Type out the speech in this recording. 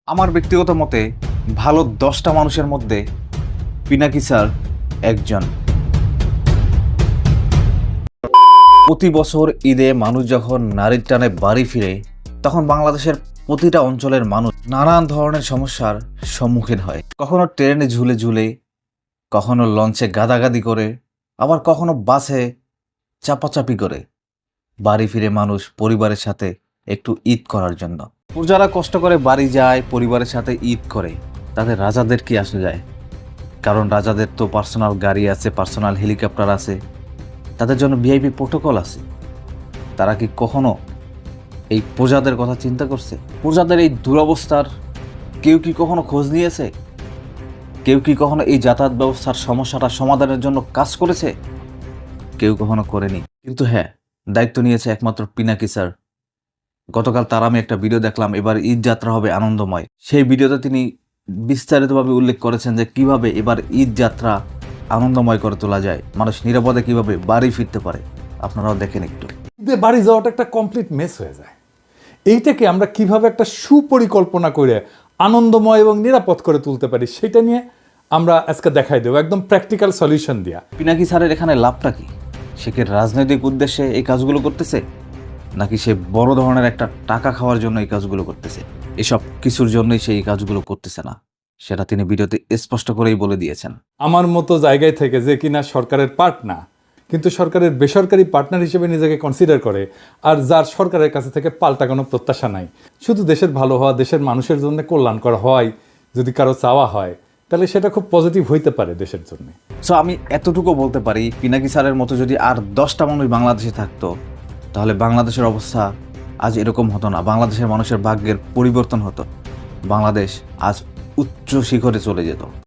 আমার ব্যক্তিগত মতে ভালো 10টা মানুষের মধ্যে পিনাকি স্যার একজন। প্রতি বছর ঈদে মানুষ যখন নারীর টানে বাড়ি ফিরে তখন বাংলাদেশের প্রতিটা অঞ্চলের মানুষ নানান ধরনের সমস্যার সম্মুখীন হয়। কখনো ট্রেনে ঝুলে ঝুলে, কখনো লঞ্চে গাদাগাদি করে, আবার কখনো বাসে চাপাচাপি করে বাড়ি ফিরে মানুষ পরিবারের সাথে একটু ঈদ করার জন্য। যারা কষ্ট করে বাড়ি যায়, পরিবারের সাথে ঈদ করে, তাদের রাজাদের কি আসে যায়? কারণ রাজাদের তো পার্সোনাল গাড়ি আছে, পার্সোনাল হেলিকপ্টার আছে, তাদের জন্য ভিআইপি প্রোটোকল আছে। তারা কি কখনো এই প্রজাদের কথা চিন্তা করছে? প্রজাদের এই দুরবস্থার কেউ কি কখনো খোঁজ নিয়েছে? কেউ কি কখনো এই যাতায়াত ব্যবস্থার সমস্যাটা সমাধানের জন্য কাজ করেছে? কেউ কখনো করেনি। কিন্তু হ্যাঁ, দায়িত্ব নিয়েছে একমাত্র পিনাকি স্যার। গতকাল তার আমি একটা ভিডিও দেখলাম, এবার ঈদ যাত্রা হবে আনন্দময়। সেই ভিডিওতে তিনি বিস্তারিতভাবে উল্লেখ করেছেন যে কিভাবে এবার ঈদ যাত্রা আনন্দময় করে তোলা যায়, মানুষ নিরাপদে কিভাবে বাড়ি ফিরতে পারে। আপনারাও দেখেন একটু। ঈদে বাড়ি যাওয়াটা একটা কমপ্লিট মেস হয়ে যায়। এইটাকে আমরা কিভাবে একটা সুপরিকল্পনা করে আনন্দময় এবং নিরাপদ করে তুলতে পারি সেটা নিয়ে আমরা আজকে দেখাই দেবো, একদম প্র্যাকটিক্যাল সলিউশন দিয়া। পিনাকি স্যারের এখানে লাভটা কি? সে কি রাজনৈতিক উদ্দেশ্যে এই কাজগুলো করতেছে, নাকি সে বড় ধরনের একটা টাকা খাওয়ার জন্য এই কাজগুলো করতেছে? এসব কিছুর জন্যই সে এই কাজগুলো করতেছে না, সেটা তিনি ভিডিওতে স্পষ্ট করেই বলে দিয়েছেন। আমার মতো জায়গায় থেকে যে কিনা সরকারের পার্ট না, কিন্তু সরকারের বেসরকারি পার্টনার হিসেবে নিজেকে কনসিডার করে, আর যার সরকারের কাছে থেকে পাল্টা কোনো প্রত্যাশা নাই, শুধু দেশের ভালো হওয়া, দেশের মানুষের জন্য কল্যাণকর হওয়াই যদি কারো চাওয়া হয়, তাহলে সেটা খুব পজিটিভ হইতে পারে দেশের জন্য। সো আমি এতটুকু বলতে পারি, পিনাকি স্যারের মতো যদি আর 10টা মানুষ বাংলাদেশে থাকতো, তাহলে বাংলাদেশের অবস্থা আজ এরকম হতো না। বাংলাদেশের মানুষের ভাগ্যের পরিবর্তন হতো। বাংলাদেশ আজ উচ্চ শিখরে চলে যেত।